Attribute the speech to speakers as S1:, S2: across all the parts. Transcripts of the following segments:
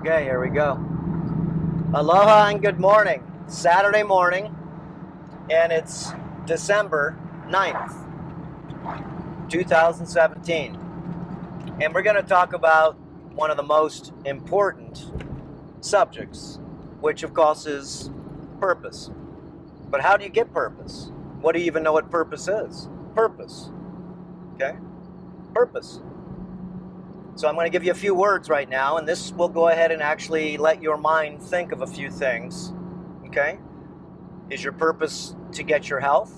S1: Okay, here we go. Aloha and good morning. Saturday morning, and it's December 9th, 2017. And we're going to talk about one of the most important subjects, which of course is purpose. But how do you get purpose? What do you even know what purpose is? Purpose. Okay? Purpose. So I'm going to give you a few words right now, and this will go ahead and actually let your mind think of a few things. Okay? Is your purpose to get your health?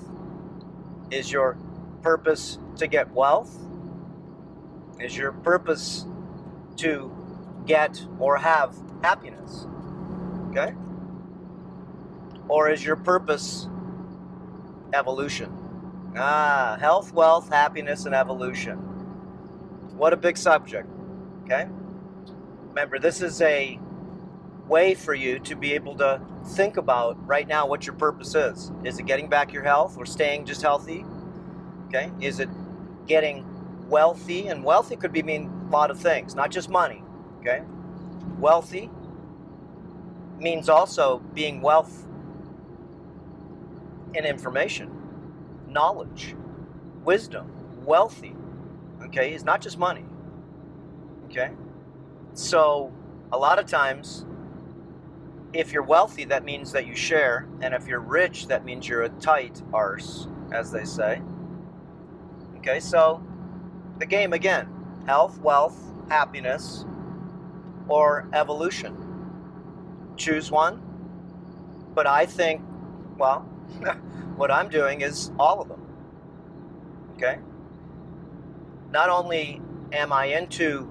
S1: Is your purpose to get wealth? Is your purpose to get or have happiness? Okay? Or is your purpose evolution? Health, wealth, happiness, and evolution. What a big subject. Okay? Remember, this is a way for you to be able to think about right now what your purpose is. Is it getting back your health or staying just healthy? Okay? Is it getting wealthy? And wealthy could mean a lot of things, not just money. Okay? Wealthy means also being wealth in information, knowledge, wisdom, wealthy. Okay? It's not just money. Okay? So a lot of times, if you're wealthy, that means that you share, and if you're rich, that means you're a tight arse, as they say. Okay, so the game again: health, wealth, happiness, or evolution. Choose one. But I think, well, what I'm doing is all of them. Okay? Not only am I into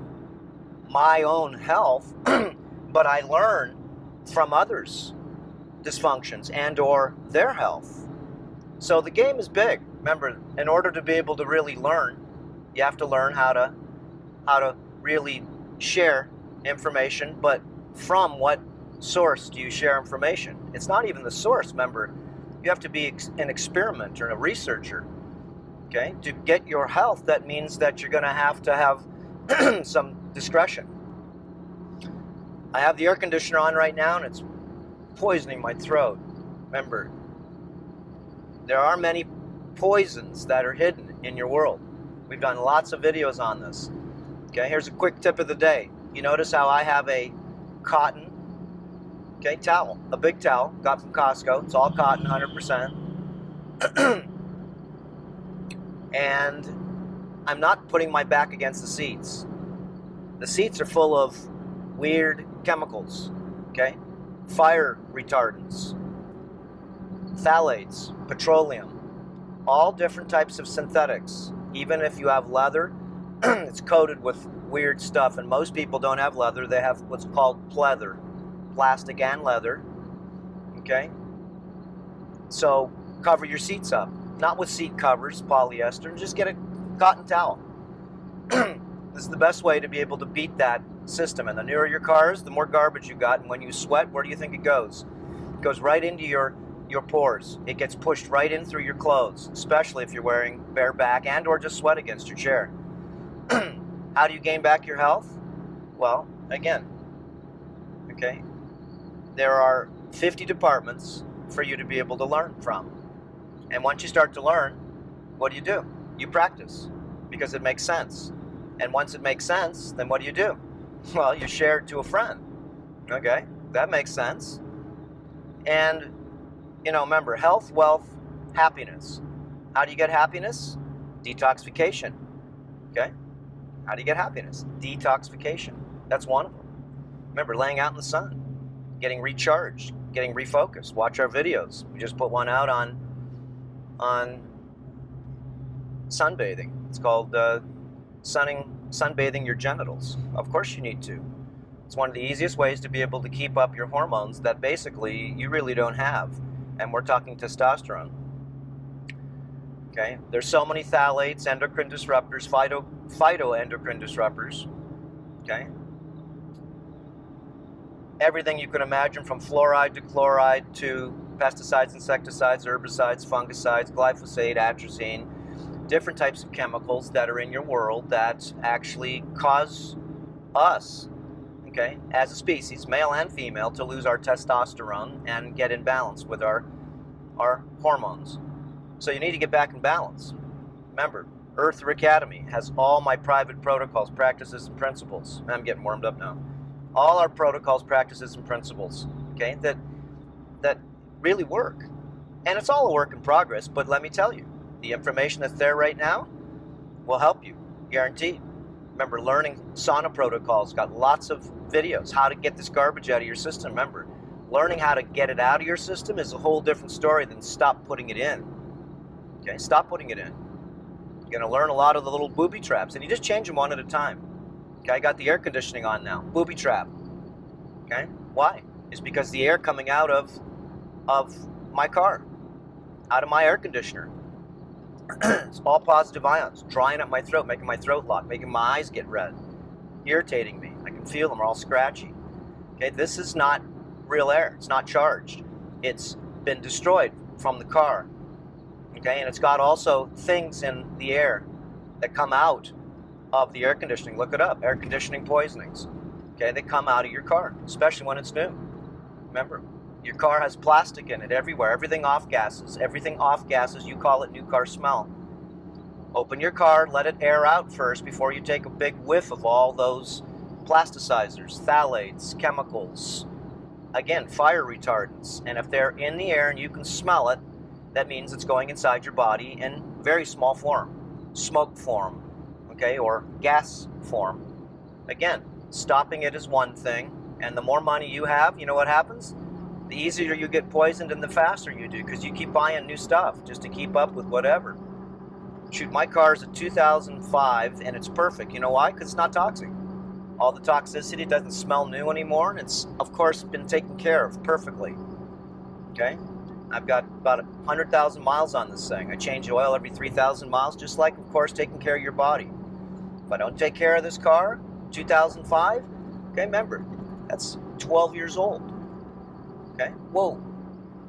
S1: my own health, but I learn from others' dysfunctions and or their health. So the game is big. Remember, in order to be able to really learn, you have to learn how to really share information, but from what source do you share information? It's not even the source, remember. You have to be an experimenter and a researcher. Okay? To get your health, that means that you're going to have some discretion. I have the air conditioner on right now, and it's poisoning my throat. Remember, there are many poisons that are hidden in your world. We've done lots of videos on this. Okay, here's a quick tip of the day. You notice how I have a cotton, towel, a big towel, got from Costco. It's all cotton, 100%. And I'm not putting my back against the seats. The seats are full of weird chemicals, okay? Fire retardants, phthalates, petroleum, all different types of synthetics. Even if you have leather, it's coated with weird stuff, and most people don't have leather. They have what's called pleather, plastic and leather, okay? So cover your seats up. Not with seat covers, polyester, just get a cotton towel. This is the best way to be able to beat that system. And the newer your cars, the more garbage you got. And when you sweat, where do you think it goes? It goes right into your pores. It gets pushed right in through your clothes, especially if you're wearing bare back and or just sweat against your chair. How do you gain back your health? Well, again, okay, there are 50 departments for you to be able to learn from. And once you start to learn, what do? You practice, because it makes sense. And once it makes sense, then what do? Well, you share it to a friend. Okay, that makes sense. And, remember, health, wealth, happiness. How do you get happiness? Detoxification. Okay? How do you get happiness? Detoxification. That's one of them. Remember, laying out in the sun, getting recharged, getting refocused. Watch our videos. We just put one out on sunbathing. It's called sunbathing your genitals. Of course you need to. It's one of the easiest ways to be able to keep up your hormones that basically you really don't have. And we're talking testosterone. Okay? There's so many phthalates, endocrine disruptors, phytoendocrine disruptors. Okay? Everything you can imagine, from fluoride to chloride to pesticides, insecticides, herbicides, fungicides, glyphosate, atrazine, different types of chemicals that are in your world that actually cause us, okay, as a species, male and female, to lose our testosterone and get in balance with our hormones. So you need to get back in balance. Remember, Earth Academy has all my private protocols, practices, and principles. I'm getting warmed up now. All our protocols, practices, and principles, okay, that really work. And it's all a work in progress, but let me tell you, the information that's there right now will help you, guaranteed. Remember, learning sauna protocols, got lots of videos, how to get this garbage out of your system. Remember, learning how to get it out of your system is a whole different story than stop putting it in. Okay, stop putting it in. You're going to learn a lot of the little booby traps, and you just change them one at a time. Okay, I got the air conditioning on now. Booby trap. Okay, why? It's because the air coming out of my car, out of my air conditioner, it's all positive ions, drying up my throat, making my throat lock, making my eyes get red, irritating me. I can feel them, they're all scratchy. Okay, this is not real air. It's not charged. It's been destroyed from the car. Okay, and it's got also things in the air that come out of the air conditioning. Look it up, air conditioning poisonings. Okay, they come out of your car, especially when it's new. Remember, your car has plastic in it everywhere. Everything off gases. Everything off gases, you call it new car smell. Open your car, let it air out first before you take a big whiff of all those plasticizers, phthalates, chemicals. Again, fire retardants. And if they're in the air and you can smell it, that means it's going inside your body in very small form, smoke form, okay, or gas form. Again, stopping it is one thing, and the more money you have, you know what happens? The easier you get poisoned and the faster you do, because you keep buying new stuff just to keep up with whatever. Shoot, my car's a 2005 and it's perfect. You know why? Because it's not toxic. All the toxicity doesn't smell new anymore, and it's, of course, been taken care of perfectly. Okay? I've got about 100,000 miles on this thing. I change the oil every 3,000 miles, just like, of course, taking care of your body. If I don't take care of this car, 2005, okay, remember, that's 12 years old. Okay? Whoa.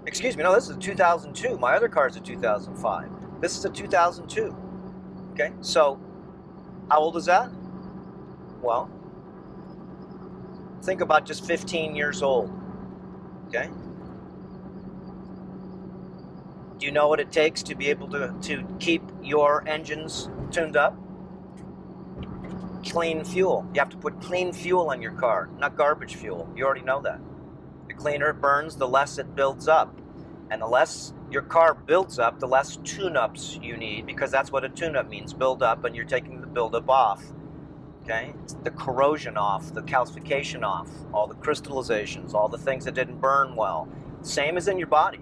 S1: Excuse me, no, this is a 2002. My other car is a 2005. This is a 2002. Okay? So, how old is that? Well, think about just 15 years old. Okay? Do you know what it takes to be able to keep your engines tuned up? Clean fuel. You have to put clean fuel on your car, not garbage fuel. You already know that. The cleaner it burns, the less it builds up. And the less your car builds up, the less tune-ups you need, because that's what a tune-up means, build up, and you're taking the build-up off. Okay? The corrosion off, the calcification off, all the crystallizations, all the things that didn't burn well. Same as in your body.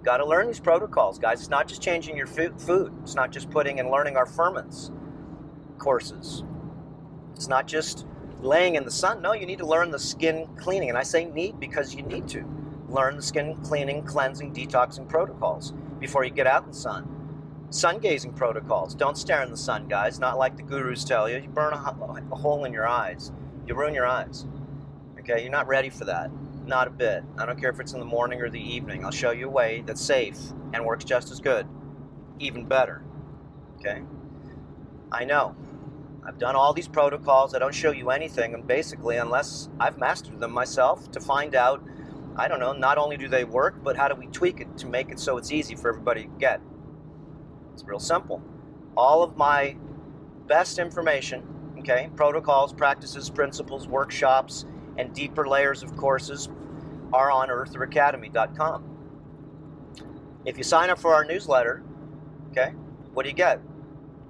S1: Got to learn these protocols, guys. It's not just changing your food. It's not just putting and learning our ferments courses. It's not just laying in the sun. No, you need to learn the skin cleaning. And I say need because you need to learn the skin cleaning, cleansing, detoxing protocols before you get out in the sun. Sun gazing protocols. Don't stare in the sun, guys. Not like the gurus tell you. You burn a hole in your eyes. You ruin your eyes. Okay, you're not ready for that. Not a bit. I don't care if it's in the morning or the evening. I'll show you a way that's safe and works just as good. Even better. Okay? I know. I've done all these protocols. I don't show you anything, and basically, unless I've mastered them myself, to find out, I don't know, not only do they work, but how do we tweak it to make it so it's easy for everybody to get. It's real simple. All of my best information, okay, protocols, practices, principles, workshops, and deeper layers of courses are on eartheracademy.com. If you sign up for our newsletter, okay, what do you get?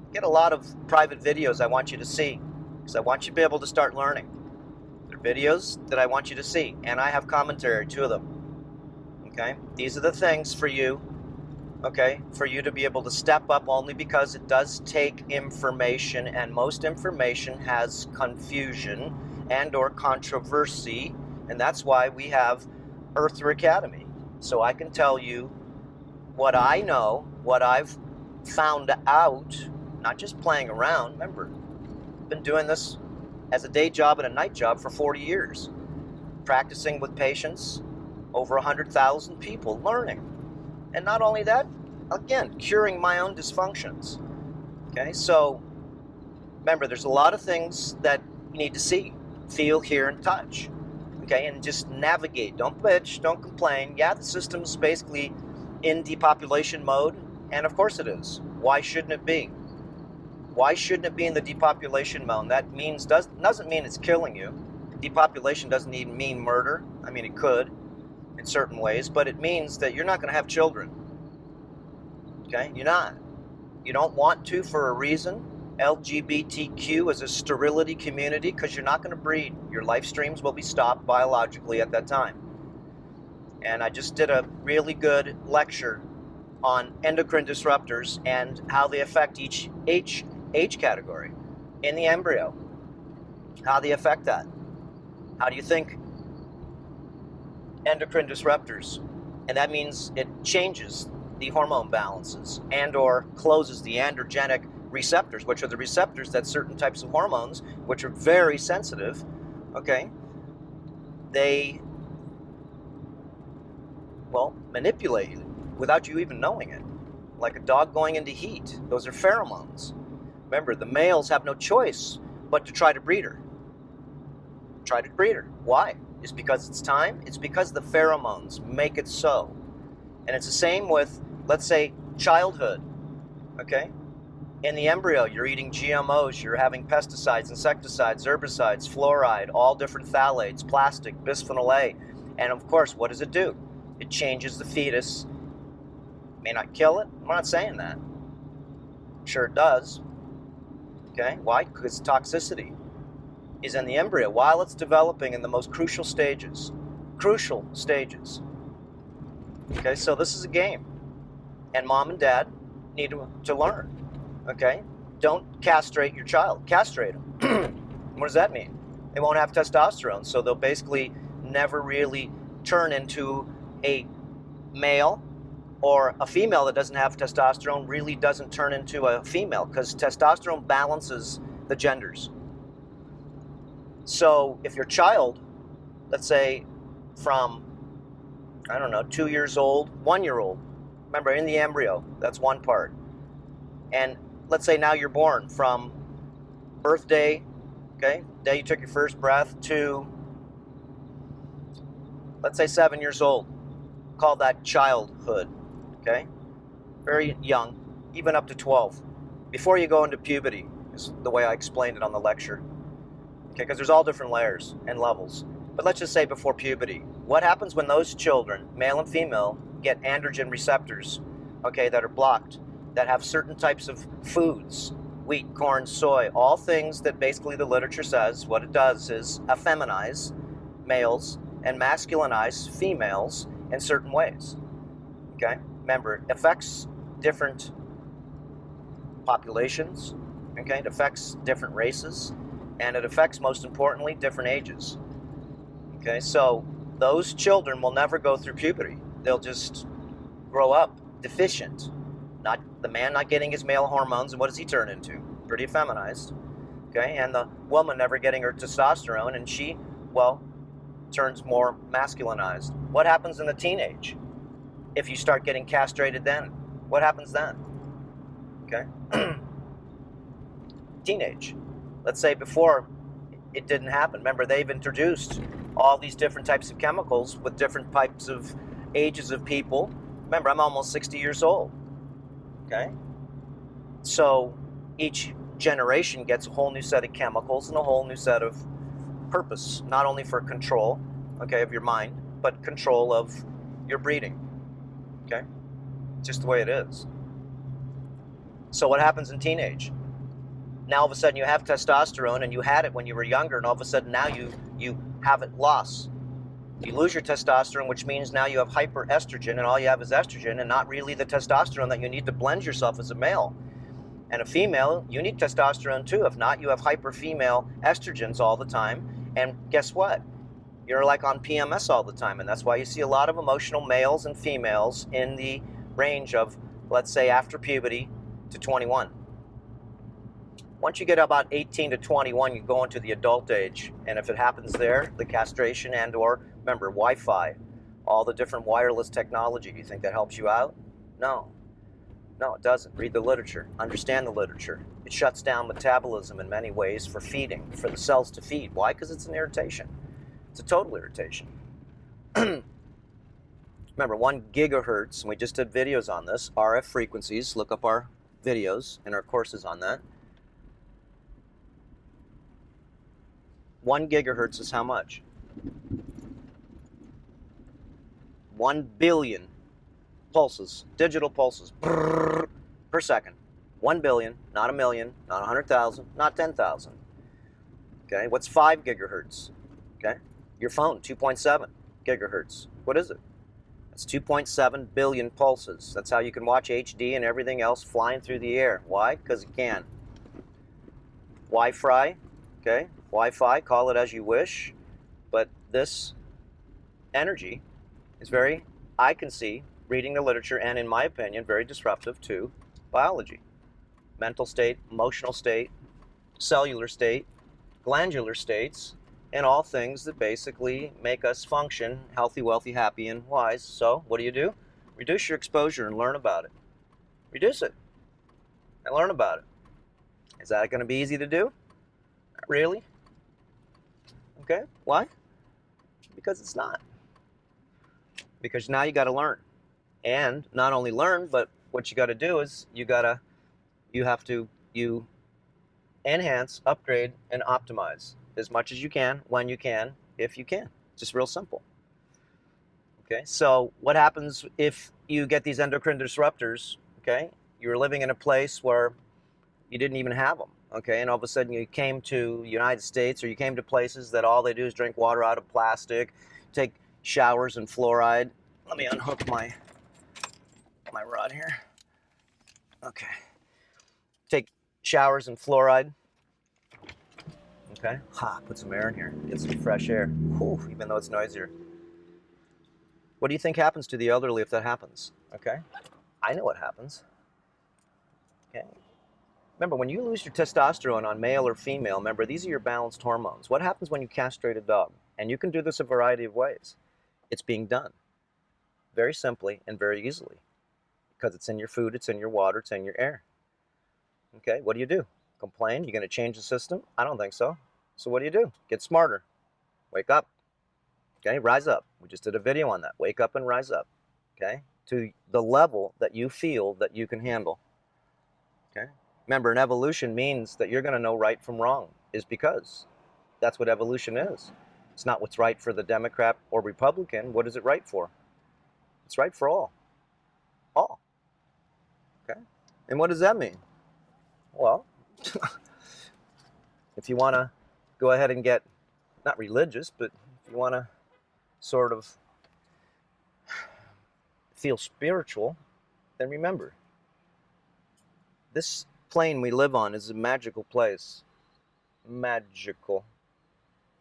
S1: You get a lot of private videos I want you to see, because I want you to be able to start learning. They're videos that I want you to see, and I have commentary to them. Okay, these are the things for you, okay, for you to be able to step up, only because it does take information, and most information has confusion and or controversy, and that's why we have Earther Academy. So I can tell you what I know, what I've found out, not just playing around. Remember, I've been doing this as a day job and a night job for 40 years, practicing with patients, over 100,000 people learning. And not only that, again, curing my own dysfunctions. Okay, so remember, there's a lot of things that you need to see feel, hear, and touch. Okay, and just navigate. Don't bitch, don't complain. Yeah, the system's basically in depopulation mode, and of course it is. Why shouldn't it be? Why shouldn't it be in the depopulation mode? That means doesn't mean it's killing you. Depopulation doesn't even mean murder. I mean, it could in certain ways, but it means that you're not going to have children. Okay, you're not. You don't want to for a reason. LGBTQ is a sterility community because you're not going to breed. Your life streams will be stopped biologically at that time. And I just did a really good lecture on endocrine disruptors and how they affect each age category in the embryo. How they affect that. How do you think endocrine disruptors, and that means it changes the hormone balances and or closes the androgenic receptors, which are the receptors that certain types of hormones, which are very sensitive, okay, they, well, manipulate you without you even knowing it. Like a dog going into heat. Those are pheromones. Remember, the males have no choice but to try to breed her. Try to breed her. Why? It's because it's time. It's because the pheromones make it so. And it's the same with, let's say, childhood. Okay? In the embryo, you're eating GMOs, you're having pesticides, insecticides, herbicides, fluoride, all different phthalates, plastic, bisphenol A. And of course, what does it do? It changes the fetus. May not kill it. I'm not saying that. Sure it does. Okay? Why? Because toxicity is in the embryo while it's developing in the most crucial stages. Crucial stages. Okay, so this is a game. And mom and dad need to learn. Okay? Don't castrate your child. Castrate them. What does that mean? They won't have testosterone, so they'll basically never really turn into a male, or a female that doesn't have testosterone really doesn't turn into a female, because testosterone balances the genders. So if your child, let's say from, I don't know, 2 years old, 1 year old, remember in the embryo, that's one part. And let's say now you're born from birthday, okay, day you took your first breath, to, let's say 7 years old. Call that childhood, okay? Very young, even up to 12. Before you go into puberty, is the way I explained it on the lecture. Okay, because there's all different layers and levels. But let's just say before puberty. What happens when those children, male and female, get androgen receptors, okay, that are blocked, that have certain types of foods, wheat, corn, soy, all things that basically the literature says what it does is effeminize males and masculinize females in certain ways. Okay? Remember, it affects different populations, okay? It affects different races, and it affects, most importantly, different ages. Okay, so those children will never go through puberty. They'll just grow up deficient. Not the man not getting his male hormones, and what does he turn into? Pretty effeminized. Okay, and the woman never getting her testosterone, and she, well, turns more masculinized. What happens in the teenage? If you start getting castrated then, what happens then? Okay? Teenage. Let's say before it didn't happen. Remember, they've introduced all these different types of chemicals with different types of ages of people. Remember, I'm almost 60 years old. Okay? So each generation gets a whole new set of chemicals and a whole new set of purpose, not only for control, okay, of your mind, but control of your breeding. Okay? Just the way it is. So what happens in teenage? Now all of a sudden you have testosterone, and you had it when you were younger, and all of a sudden now you have it lost. You lose your testosterone, which means now you have hyperestrogen, and all you have is estrogen, and not really the testosterone that you need to blend yourself as a male. And a female, you need testosterone too. If not, you have hyper-female estrogens all the time, and guess what? You're like on PMS all the time, and that's why you see a lot of emotional males and females in the range of, let's say, after puberty to 21. Once you get about 18 to 21, you go into the adult age, and if it happens there, the castration and or, remember, Wi-Fi, all the different wireless technology, do you think that helps you out? No. No, it doesn't. Read the literature. Understand the literature. It shuts down metabolism in many ways for feeding, for the cells to feed. Why? Because it's an irritation. It's a total irritation. Remember, 1 gigahertz, and we just did videos on this, RF frequencies. Look up our videos and our courses on that. 1 gigahertz is how much? 1 billion pulses, digital pulses, per second. 1 billion, not a million, not 100,000, not 10,000. Okay, what's 5 gigahertz? Okay, your phone, 2.7 gigahertz. What is it? That's 2.7 billion pulses. That's how you can watch HD and everything else flying through the air. Why? Because it can. Wi-Fi, okay, Wi-Fi, call it as you wish, but this energy is very, I can see, reading the literature, and in my opinion, very disruptive to biology. Mental state, emotional state, cellular state, glandular states, and all things that basically make us function healthy, wealthy, happy, and wise. So what do? Reduce your exposure and learn about it. Reduce it and learn about it. Is that going to be easy to do? Not really. Okay, why? Because it's not. Because now you got to learn. And not only learn, but what you got to do is you have to enhance, upgrade, and optimize as much as you can, when you can, if you can. Just real simple. Okay, so what happens if you get these endocrine disruptors? Okay, you're living in a place where you didn't even have them. Okay, and all of a sudden you came to the United States, or you came to places that all they do is drink water out of plastic, take showers in fluoride. Let me unhook my rod here. Okay. Take showers in fluoride. Okay. Put some air in here. Get some fresh air. Whew, even though it's noisier. What do you think happens to the elderly if that happens? Okay. I know what happens. Okay. Remember, when you lose your testosterone on male or female, remember, these are your balanced hormones. What happens when you castrate a dog? And you can do this a variety of ways. It's being done very simply and very easily, because it's in your food, it's in your water, it's in your air. Okay, what do? Complain? You're going to change the system? I don't think so. So what do? Get smarter. Wake up. Okay, rise up. We just did a video on that. Wake up and rise up. Okay, to the level that you feel that you can handle. Okay, remember, an evolution means that you're going to know right from wrong, is because that's what evolution is. It's not what's right for the Democrat or Republican. What is it right for? It's right for all. All. Okay, and what does that mean? Well, if you want to go ahead and get, not religious, but if you want to sort of feel spiritual, then remember, this plane we live on is a magical place. Magical.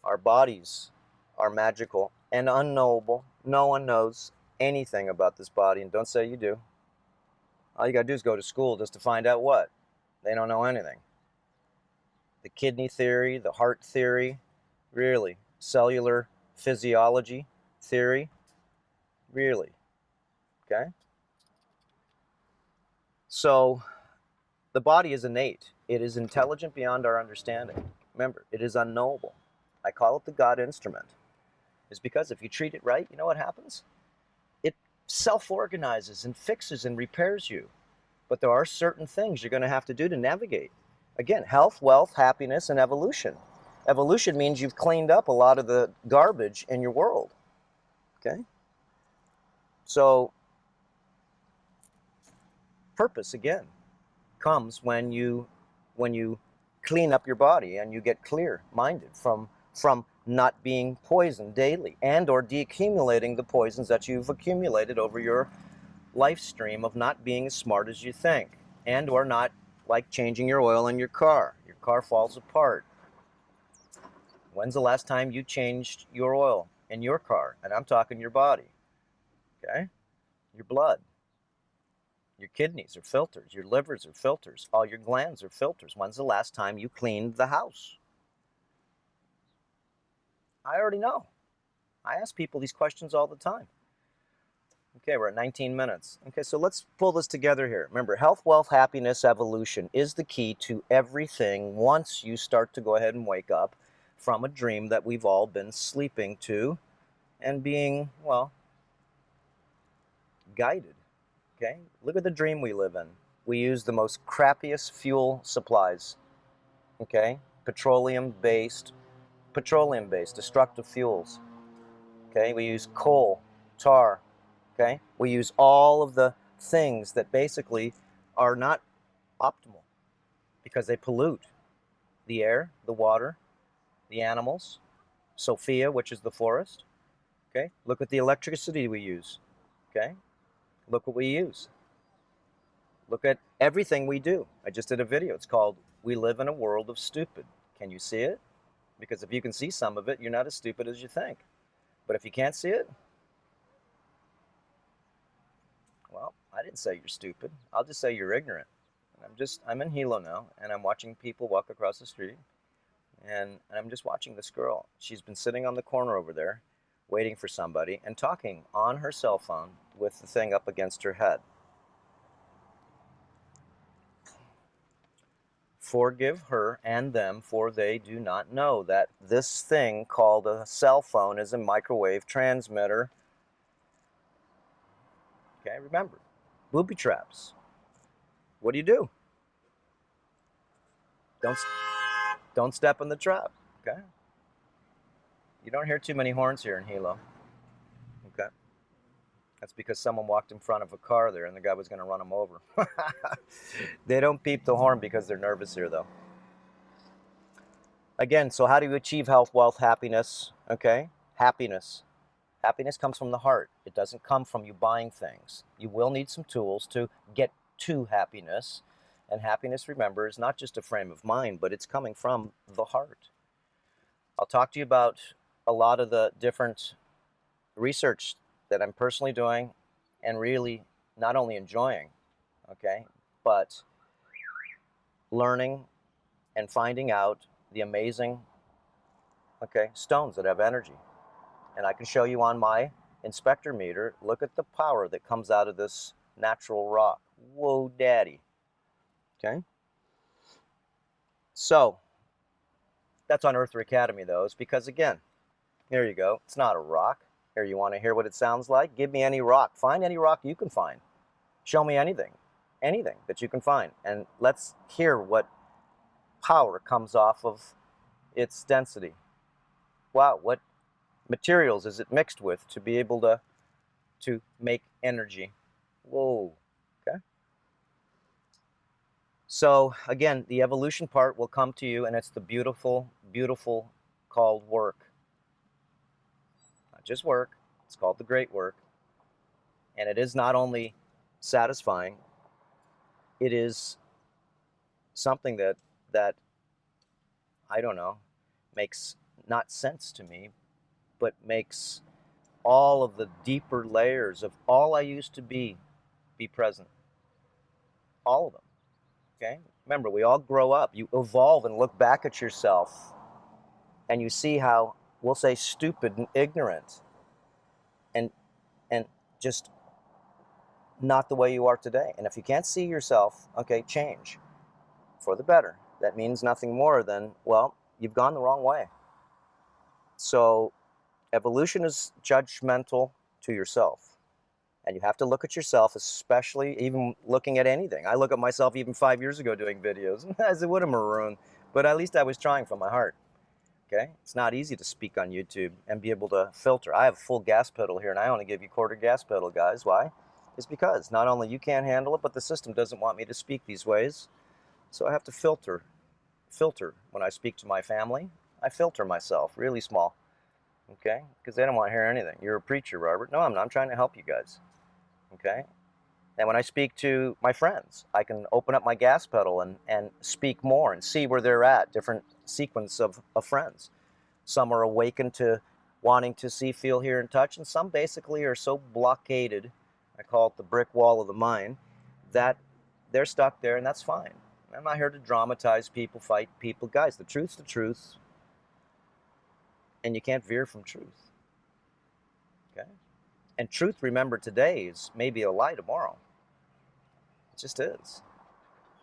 S1: Our bodies are magical and unknowable. No one knows anything about this body, and don't say you do. All you got to do is go to school just to find out what. They don't know anything. The kidney theory, the heart theory, really. Cellular physiology theory, really. Okay? So, the body is innate. It is intelligent beyond our understanding. Remember, it is unknowable. I call it the God instrument. It's because if you treat it right, you know what happens? It self-organizes and fixes and repairs you. But there are certain things you're going to have to do to navigate. Again, health, wealth, happiness, and evolution. Evolution means you've cleaned up a lot of the garbage in your world. Okay? So, purpose, again, comes when you clean up your body and you get clear-minded from not being poisoned daily and or deaccumulating the poisons that you've accumulated over your life stream of not being as smart as you think, and or not, like changing your oil in your car. Your car falls apart. When's the last time you changed your oil in your car? And I'm talking your body. Okay? Your blood. Your kidneys are filters. Your livers are filters. All your glands are filters. When's the last time you cleaned the house? I already know. I ask people these questions all the time. Okay, we're at 19 minutes. Okay, so let's pull this together here. Remember, health, wealth, happiness, evolution is the key to everything once you start to go ahead and wake up from a dream that we've all been sleeping to and being, well, guided. Okay, look at the dream we live in. We use the most crappiest fuel supplies. Okay, petroleum-based destructive fuels. Okay, we use coal, tar. Okay, we use all of the things that basically are not optimal because they pollute the air, the water, the animals, Sophia, which is the forest. Okay, look at the electricity we use. Okay, look what we use. Look at everything we do. I just did a video. It's called We Live in a World of Stupid. Can you see it? Because if you can see some of it, you're not as stupid as you think. But if you can't see it, well, I didn't say you're stupid. I'll just say you're ignorant. And I'm in Hilo now, and I'm watching people walk across the street, and I'm just watching this girl. She's been sitting on the corner over there, waiting for somebody, and talking on her cell phone with the thing up against her head. Forgive her and them, for they do not know that this thing called a cell phone is a microwave transmitter. Okay, remember, booby traps. What do? Don't step in the trap. Okay. You don't hear too many horns here in Hilo. Okay. That's because someone walked in front of a car there and the guy was going to run them over. They don't beep the horn because they're nervous here, though. Again, so how do you achieve health, wealth, happiness? Okay. Happiness. Happiness comes from the heart. It doesn't come from you buying things. You will need some tools to get to happiness. And happiness, remember, is not just a frame of mind, but it's coming from the heart. I'll talk to you about a lot of the different research that I'm personally doing and really not only enjoying, okay, but learning and finding out the amazing, okay, stones that have energy. And I can show you on my inspector meter, look at the power that comes out of this natural rock. Whoa, daddy. Okay? So, that's on Earther Academy, though. It's because, again, here you go. It's not a rock. Here, you want to hear what it sounds like? Give me any rock. Find any rock you can find. Show me anything that you can find. And let's hear what power comes off of its density. Wow, what materials is it mixed with to be able to make energy? Whoa, okay. So again, the evolution part will come to you, and it's the beautiful, beautiful called work. Not just work, it's called the great work. And it is not only satisfying, it is something that I don't know, makes not sense to me, but makes all of the deeper layers of all I used to be present. All of them. Okay? Remember, we all grow up. You evolve and look back at yourself, and you see how, we'll say, stupid and ignorant and just not the way you are today. And if you can't see yourself, okay, change for the better. That means nothing more than, well, you've gone the wrong way. So evolution is judgmental to yourself. And you have to look at yourself, especially even looking at anything. I look at myself even 5 years ago doing videos. As it would a maroon, but at least I was trying from my heart. Okay? It's not easy to speak on YouTube and be able to filter. I have a full gas pedal here, and I only give you quarter gas pedal, guys. Why? It's because not only you can't handle it, but the system doesn't want me to speak these ways. So I have to filter. When I speak to my family, I filter myself really small. Okay? Because they don't want to hear anything. You're a preacher, Robert. No, I'm not. I'm trying to help you guys. Okay? And when I speak to my friends, I can open up my gas pedal and speak more and see where they're at, different sequence of friends. Some are awakened to wanting to see, feel, hear, and touch, and some basically are so blockaded, I call it the brick wall of the mind, that they're stuck there, and that's fine. I'm not here to dramatize people, fight people. Guys, the truth's the truth, and you can't veer from truth. Okay? And truth, remember, today is maybe a lie tomorrow. It just is.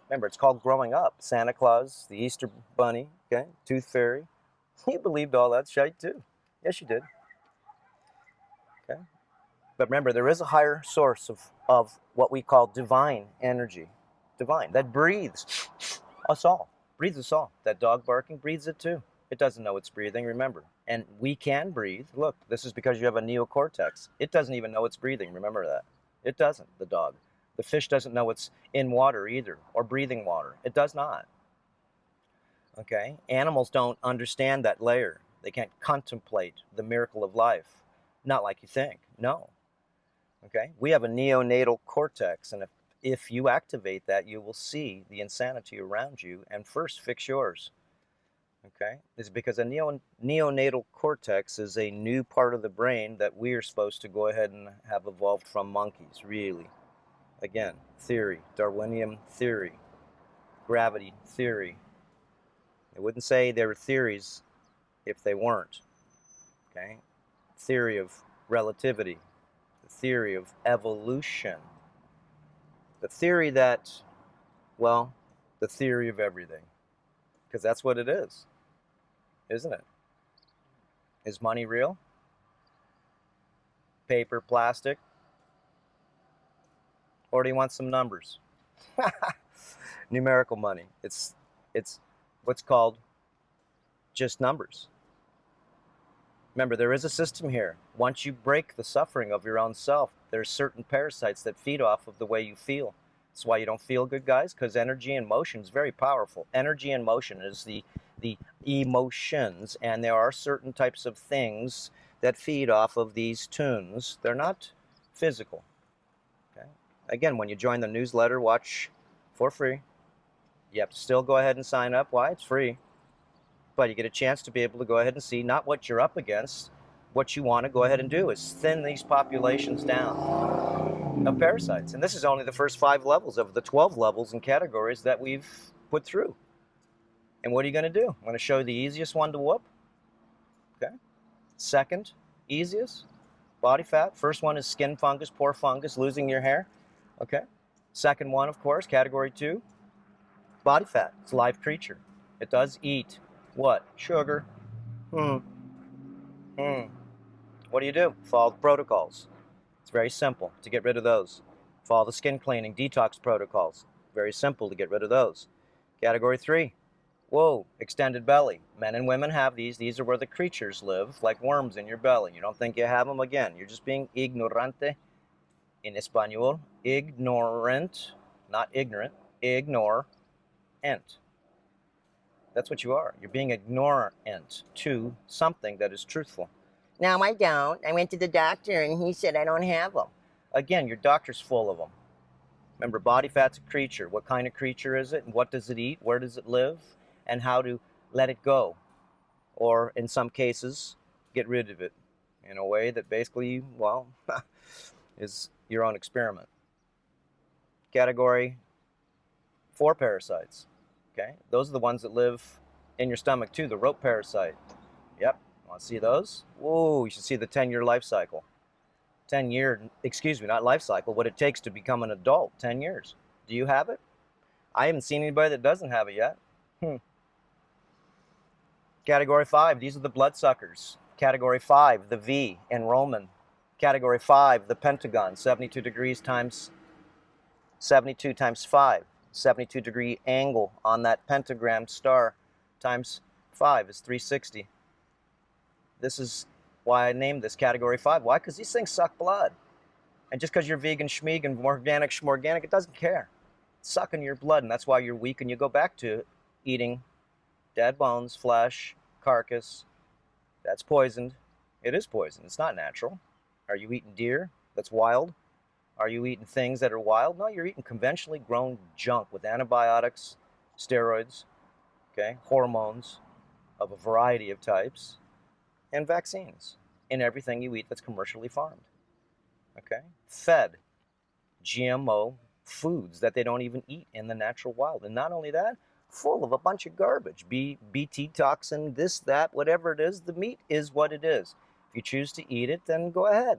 S1: Remember, it's called growing up. Santa Claus, the Easter Bunny, okay, Tooth Fairy. You believed all that shit too. Yes, you did. Okay. But remember, there is a higher source of what we call divine energy. Divine. That breathes us all. Breathes us all. That dog barking breathes it too. It doesn't know it's breathing, remember. And we can breathe. Look, this is because you have a neocortex. It doesn't even know it's breathing. Remember that. It doesn't, the dog. The fish doesn't know it's in water either, or breathing water. It does not. Okay? Animals don't understand that layer. They can't contemplate the miracle of life. Not like you think. No. Okay? We have a neonatal cortex, and if you activate that, you will see the insanity around you and first fix yours. Okay? It's because a neonatal cortex is a new part of the brain that we are supposed to go ahead and have evolved from monkeys, really. Again, theory, Darwinian theory, gravity theory. I wouldn't say they were theories if they weren't. Okay? Theory of relativity, the theory of evolution, the theory that, well, the theory of everything. Because that's what it is, isn't it? Is money real? Paper, plastic? Or do you want some numbers? Numerical money. It's what's called just numbers. Remember, there is a system here. Once you break the suffering of your own self, there's certain parasites that feed off of the way you feel. That's why you don't feel good, guys, because energy and motion is very powerful. Energy and motion is the emotions, and there are certain types of things that feed off of these tunes. They're not physical. Okay? Again, when you join the newsletter, watch for free. You have to still go ahead and sign up. Why? It's free. But you get a chance to be able to go ahead and see not what you're up against. What you want to go ahead and do is thin these populations down of parasites. And this is only the first 5 levels of the 12 levels and categories that we've put through. And what are you going to do? I'm going to show you the easiest one to whoop. Okay. Second easiest, body fat. First one is skin fungus, pore fungus, losing your hair. Okay. Second one, of course, category 2, body fat. It's a live creature. It does eat what? Sugar. What do you do? Follow the protocols. It's very simple to get rid of those. Follow the skin cleaning, detox protocols. Very simple to get rid of those. Category 3. Whoa, extended belly. Men and women have these. These are where the creatures live, like worms in your belly. You don't think you have them? Again, you're just being ignorante. In Espanol, ignorant, not ignorant, ignorant. That's what you are. You're being ignorant to something that is truthful. No, I don't. I went to the doctor and he said I don't have them. Again, your doctor's full of them. Remember, body fat's a creature. What kind of creature is it? And what does it eat? Where does it live? And how to let it go. Or, in some cases, get rid of it in a way that basically, well, is your own experiment. Category 4 parasites. Okay, those are the ones that live in your stomach too, the rope parasite. Yep, want to see those? Whoa, you should see the 10-year life cycle. 10-year, excuse me, not life cycle, what it takes to become an adult, 10 years. Do you have it? I haven't seen anybody that doesn't have it yet. Category 5, these are the bloodsuckers. Category 5, the V in Roman. Category 5, the pentagon, 72 degrees times 72 times 5. 72-degree angle on that pentagram star times 5 is 360. This is why I named this category 5. Why? Because these things suck blood. And just because you're vegan, schmegan, organic, schmorganic, it doesn't care. It's sucking your blood, and that's why you're weak, and you go back to eating dead bones, flesh, carcass. That's poisoned. It is poison. It's not natural. Are you eating deer? That's wild. Are you eating things that are wild? No, you're eating conventionally grown junk with antibiotics, steroids, okay, hormones of a variety of types, and vaccines in everything you eat that's commercially farmed. Okay? Fed GMO foods that they don't even eat in the natural wild. And not only that, full of a bunch of garbage. BT toxin, this, that, whatever it is, the meat is what it is. If you choose to eat it, then go ahead.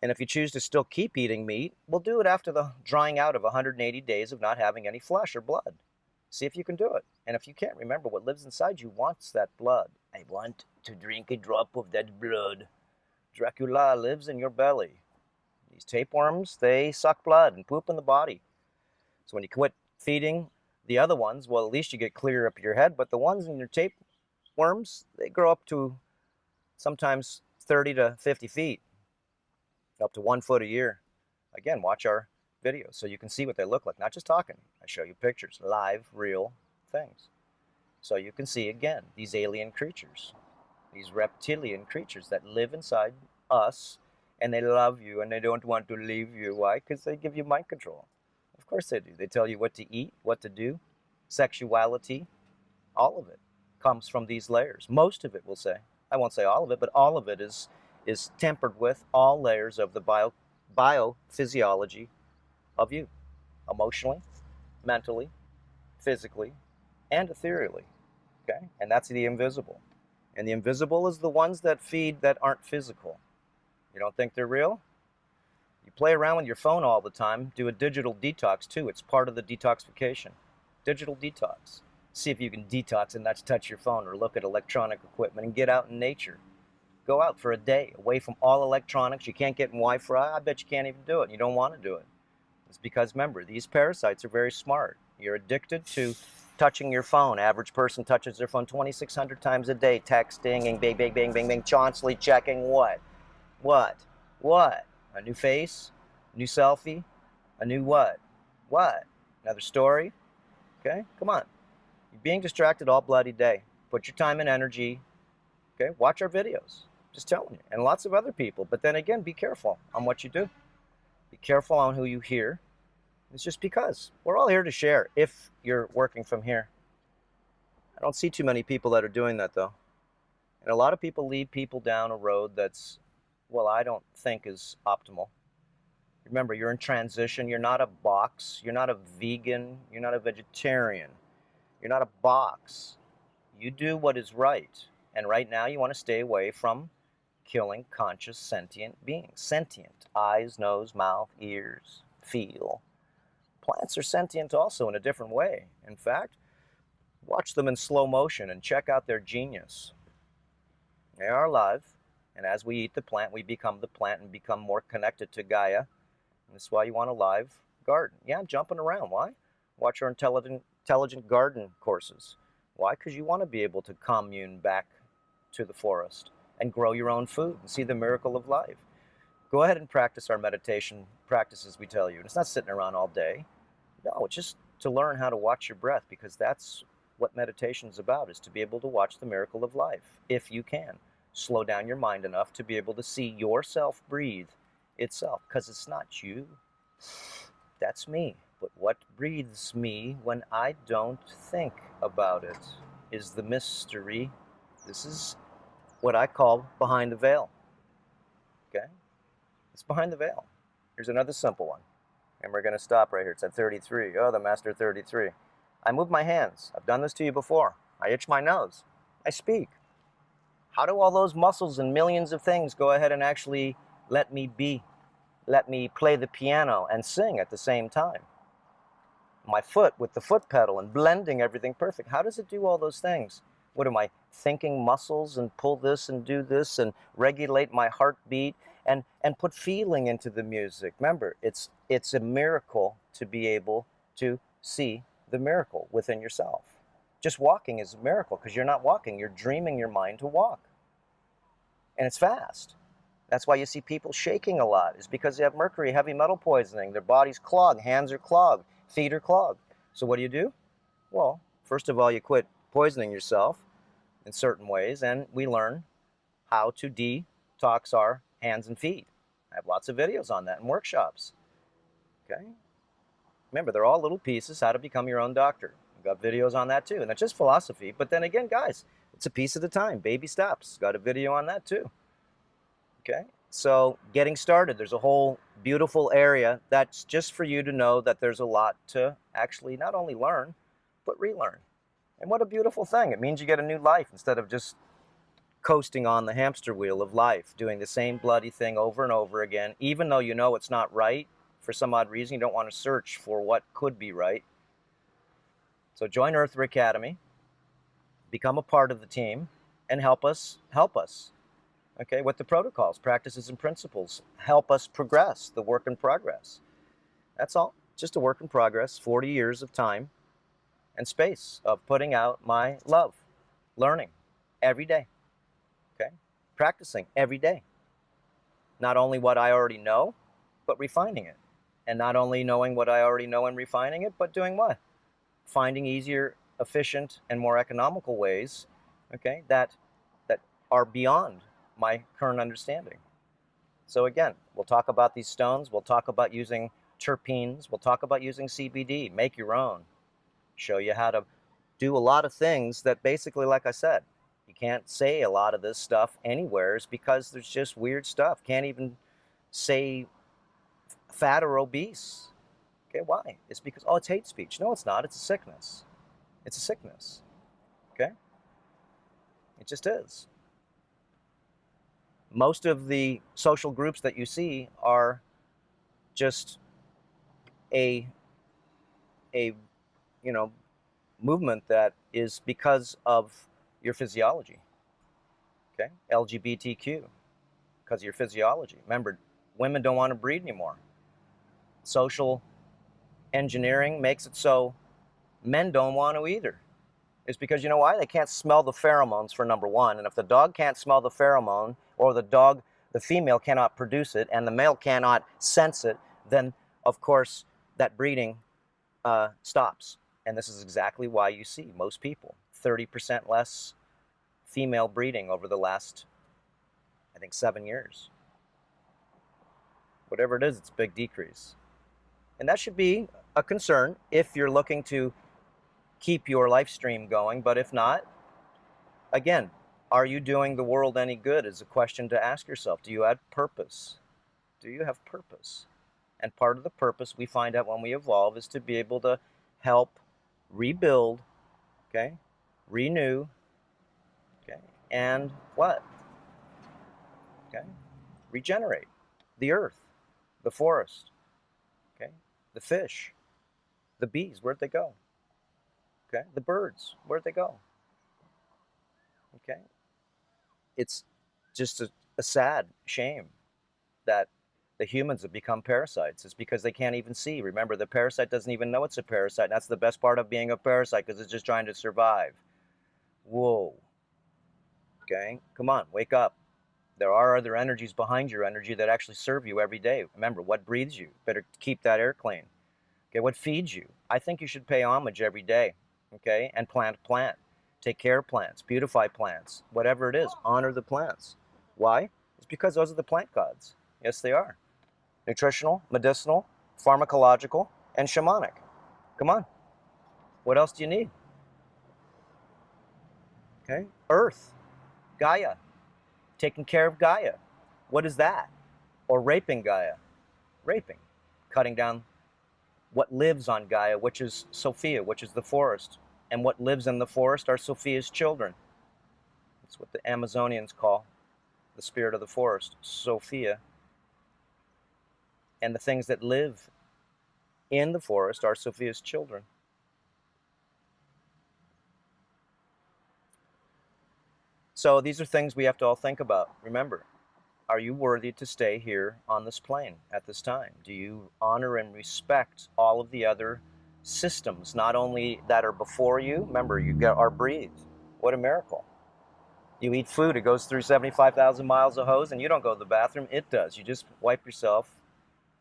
S1: And if you choose to still keep eating meat, we'll do it after the drying out of 180 days of not having any flesh or blood. See if you can do it. And if you can't, remember what lives inside you wants that blood. I want to drink a drop of that blood. Dracula lives in your belly. These tapeworms, they suck blood and poop in the body. So when you quit feeding the other ones, well, at least you get clear up your head. But the ones in your tapeworms, they grow up to sometimes 30 to 50 feet, up to 1 foot a year. Again, watch our videos so you can see what they look like. Not just talking. I show you pictures, live, real things. So you can see, again, these alien creatures, these reptilian creatures that live inside us, and they love you, and they don't want to leave you. Why? Because they give you mind control. Of course they do. They tell you what to eat, what to do, sexuality, all of it comes from these layers. Most of it, we'll say. I won't say all of it, but all of it is tempered with all layers of the biophysiology of you, emotionally, mentally, physically, and ethereally. Okay? And that's the invisible. And the invisible is the ones that feed that aren't physical. You don't think they're real? You play around with your phone all the time. Do a digital detox too. It's part of the detoxification. Digital detox. See if you can detox and not touch your phone or look at electronic equipment and get out in nature. Go out for a day away from all electronics. You can't get in Wi-Fi. I bet you can't even do it. You don't want to do it. It's because, remember, these parasites are very smart. You're addicted to touching your phone. Average person touches their phone 2,600 times a day, texting and bang, bang, bang, bang, bang, constantly checking what? What? What? A new face? A new selfie? A new what? What? Another story? Okay, come on. You're being distracted all bloody day. Put your time and energy. Okay, watch our videos. Just telling you. And lots of other people. But then again, be careful on what you do. Be careful on who you hear. It's just because. We're all here to share if you're working from here. I don't see too many people that are doing that, though. And a lot of people lead people down a road that's, well, I don't think is optimal. Remember, you're in transition. You're not a box. You're not a vegan. You're not a vegetarian. You're not a box. You do what is right. And right now, you want to stay away from killing conscious sentient beings. Sentient. Eyes, nose, mouth, ears, feel. Plants are sentient also in a different way. In fact, watch them in slow motion and check out their genius. They are alive. And as we eat the plant, we become the plant and become more connected to Gaia. And that's why you want a live garden. Yeah, I'm jumping around. Why? Watch our intelligent garden courses. Why? Because you want to be able to commune back to the forest and grow your own food and see the miracle of life. Go ahead and practice our meditation practices we tell you. And it's not sitting around all day. No, it's just to learn how to watch your breath, because that's what meditation is about, is to be able to watch the miracle of life, if you can. Slow down your mind enough to be able to see yourself breathe itself, because it's not you. That's me. But what breathes me when I don't think about it is the mystery. This is what I call behind the veil. Okay? It's behind the veil. Here's another simple one. And we're going to stop right here. It's at 33. Oh, the master 33. I move my hands. I've done this to you before. I itch my nose. I speak. How do all those muscles and millions of things go ahead and actually let me be? Let me play the piano and sing at the same time? My foot with the foot pedal and blending everything perfect. How does it do all those things? What am I thinking muscles and pull this and do this and regulate my heartbeat and put feeling into the music? Remember, it's a miracle to be able to see the miracle within yourself. Just walking is a miracle, because you're not walking. You're dreaming your mind to walk. And it's fast. That's why you see people shaking a lot. It's because they have mercury, heavy metal poisoning. Their body's clogged. Hands are clogged. Feet are clogged. So what do? Well, first of all, you quit poisoning yourself in certain ways, and we learn how to detox our hands and feet. I have lots of videos on that and workshops. Okay? Remember, they're all little pieces, how to become your own doctor. I've got videos on that too. And that's just philosophy. But then again, guys, it's a piece at a time. Baby steps. Got a video on that too. Okay? So getting started, there's a whole beautiful area that's just for you to know that there's a lot to actually not only learn, but relearn. And what a beautiful thing. It means you get a new life instead of just coasting on the hamster wheel of life, doing the same bloody thing over and over again, even though you know it's not right. For some odd reason, you don't want to search for what could be right. So join Earth Academy, become a part of the team, and help us, okay, with the protocols, practices, and principles. Help us progress, the work in progress. That's all, just a work in progress, 40 years of time and space of putting out my love, learning every day, okay, practicing every day. Not only what I already know, but refining it. And not only knowing what I already know and refining it, but doing what? Finding easier, efficient, and more economical ways, okay, that are beyond my current understanding. So again, we'll talk about these stones, we'll talk about using terpenes, we'll talk about using CBD, make your own, show you how to do a lot of things that basically, like I said, you can't say a lot of this stuff anywhere because there's just weird stuff. Can't even say fat or obese. Okay, why? It's because, oh, it's hate speech. No, it's not. It's a sickness. It's a sickness. Okay? It just is. Most of the social groups that you see are just a movement that is because of your physiology. Okay? LGBTQ, because of your physiology. Remember, women don't want to breed anymore. Social engineering makes it so men don't want to either. It's because, you know why? They can't smell the pheromones, for number one. And if the dog can't smell the pheromone, or the female cannot produce it, and the male cannot sense it, then, of course, that breeding stops. And this is exactly why you see most people, 30% less female breeding over the last, I think, 7 years. Whatever it is, it's a big decrease. And that should be a concern if you're looking to keep your life stream going. But if not, again, are you doing the world any good is a question to ask yourself. Do you have purpose? Do you have purpose? And part of the purpose we find out when we evolve is to be able to help rebuild, okay, renew, okay, and what? Okay, regenerate the earth, the forest, okay, the fish, the bees, where'd they go? Okay, the birds, where'd they go? Okay, it's just a sad shame that the humans have become parasites. It's because they can't even see. Remember, the parasite doesn't even know it's a parasite. That's the best part of being a parasite, because it's just trying to survive. Whoa. Okay, come on, wake up. There are other energies behind your energy that actually serve you every day. Remember, what breathes you? Better keep that air clean. Okay, what feeds you? I think you should pay homage every day, okay, and plant a plant. Take care of plants, beautify plants, whatever it is, honor the plants. Why? It's because those are the plant gods. Yes, they are. Nutritional, medicinal, pharmacological, and shamanic. Come on. What else do you need? Okay, Earth, Gaia, taking care of Gaia. What is that? Or raping Gaia. Raping, cutting down what lives on Gaia, which is Sophia, which is the forest. And what lives in the forest are Sophia's children. That's what the Amazonians call the spirit of the forest, Sophia. And the things that live in the forest are Sophia's children. So these are things we have to all think about. Remember, are you worthy to stay here on this plane at this time? Do you honor and respect all of the other systems, not only that are before you? Remember, you are breathed. What a miracle. You eat food, it goes through 75,000 miles of hose, and you don't go to the bathroom. It does. You just wipe yourself,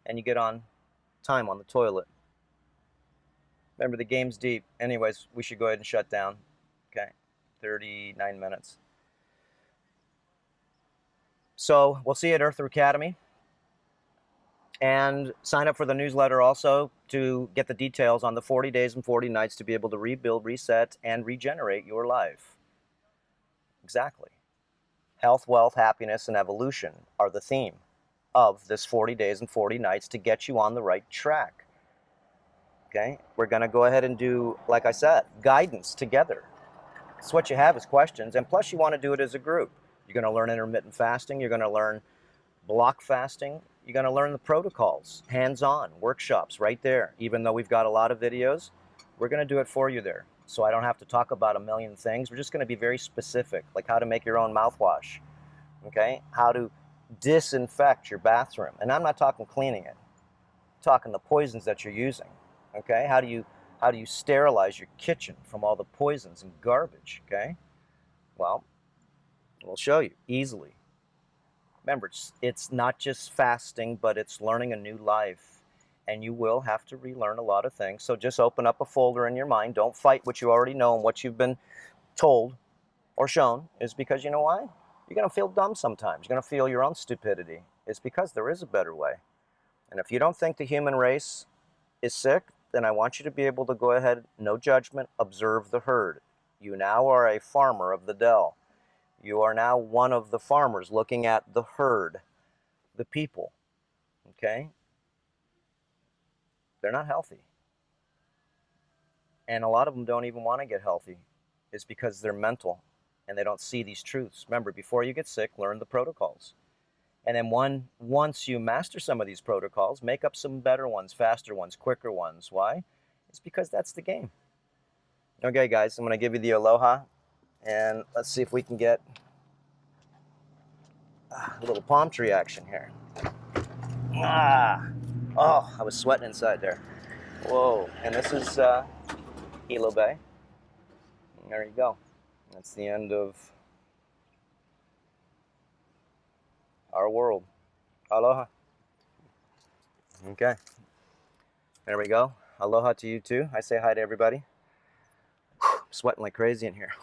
S1: and you get on time on the toilet. Remember, the game's deep. Anyways, we should go ahead and shut down. Okay, 39 minutes. So we'll see you at Earth Academy. And sign up for the newsletter also to get the details on the 40 days and 40 nights to be able to rebuild, reset, and regenerate your life. Exactly. Health, wealth, happiness, and evolution are the theme of this 40 days and 40 nights to get you on the right track. Okay? We're going to go ahead and do, like I said, guidance together. So what you have is questions, and plus you want to do it as a group. You're going to learn intermittent fasting. You're going to learn block fasting. You're going to learn the protocols, hands-on, workshops right there. Even though we've got a lot of videos, we're going to do it for you there. So I don't have to talk about a million things. We're just going to be very specific, like how to make your own mouthwash, okay? How to disinfect your bathroom. And I'm not talking cleaning it. I'm talking the poisons that you're using, okay? How do you sterilize your kitchen from all the poisons and garbage, okay? Well, we'll show you easily. Remember, it's not just fasting, but it's learning a new life. And you will have to relearn a lot of things. So just open up a folder in your mind. Don't fight what you already know and what you've been told or shown. Is because, you know why? You're going to feel dumb sometimes. You're going to feel your own stupidity. It's because there is a better way. And if you don't think the human race is sick, then I want you to be able to go ahead, no judgment, observe the herd. You now are a farmer of the dell. You are now one of the farmers looking at the herd, the people, okay? They're not healthy. And a lot of them don't even want to get healthy. It's because they're mental and they don't see these truths. Remember, before you get sick, learn the protocols. And then once you master some of these protocols, make up some better ones, faster ones, quicker ones. Why? It's because that's the game. Okay, guys, I'm going to give you the aloha. And let's see if we can get a little palm tree action here. Oh, I was sweating inside there. Whoa. And this is Hilo Bay. There you go. That's the end of our world. Aloha. Okay. There we go. Aloha to you too. I say hi to everybody. I'm sweating like crazy in here.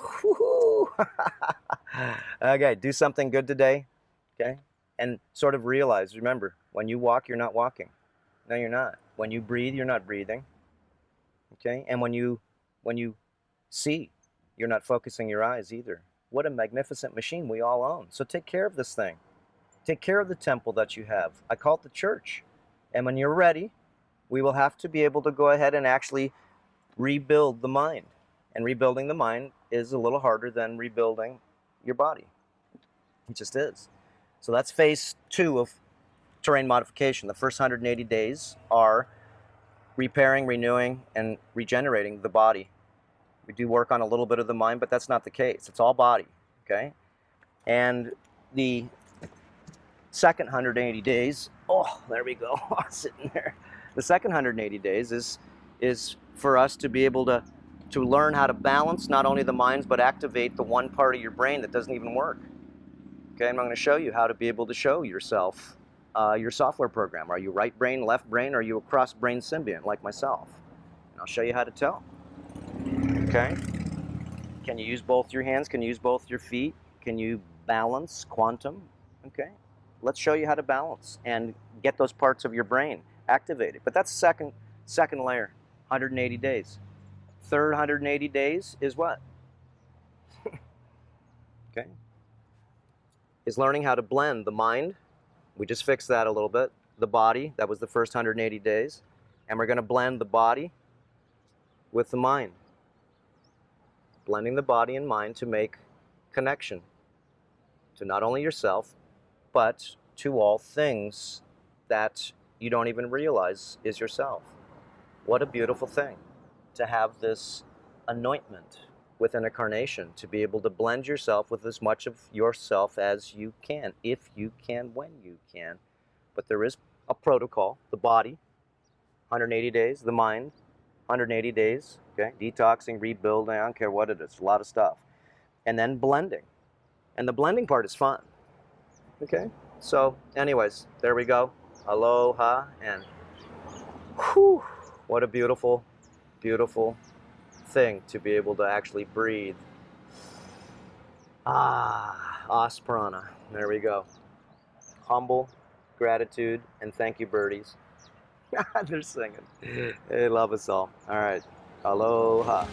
S1: Okay, do something good today. Okay? And sort of realize, remember, when you walk, you're not walking. No, you're not. When you breathe, you're not breathing. Okay? And when you see, you're not focusing your eyes either. What a magnificent machine we all own. So take care of this thing. Take care of the temple that you have. I call it the church. And when you're ready, we will have to be able to go ahead and actually rebuild the mind. And rebuilding the mind is a little harder than rebuilding your body. It just is. So that's phase 2 of terrain modification. The first 180 days are repairing, renewing, and regenerating the body. We do work on a little bit of the mind, but that's not the case. It's all body, okay? And the second 180 days, oh, there we go, sitting there. The second 180 days is for us to be able to learn how to balance not only the minds, but activate the one part of your brain that doesn't even work. Okay, and I'm going to show you how to be able to show yourself your software program. Are you right brain, left brain, or are you a cross brain symbiont like myself? And I'll show you how to tell. Okay? Can you use both your hands? Can you use both your feet? Can you balance quantum? Okay? Let's show you how to balance and get those parts of your brain activated. But that's second layer, 180 days. Third 180 days is what? Okay? Is learning how to blend the mind. We just fixed that a little bit. The body, that was the first 180 days. And we're going to blend the body with the mind. Blending the body and mind to make connection to not only yourself, but to all things that you don't even realize is yourself. What a beautiful thing to have this anointment within a carnation, to be able to blend yourself with as much of yourself as you can, if you can, when you can. But there is a protocol. The body, 180 days. The mind, 180 days. Okay, detoxing, rebuilding, I don't care what it is, a lot of stuff. And then blending. And the blending part is fun. Okay, so anyways, there we go. Aloha, and whew, what a beautiful, beautiful thing to be able to actually breathe. Asprana. There we go. Humble, gratitude, and thank you, birdies. They're singing. They love us all. All right. Aloha.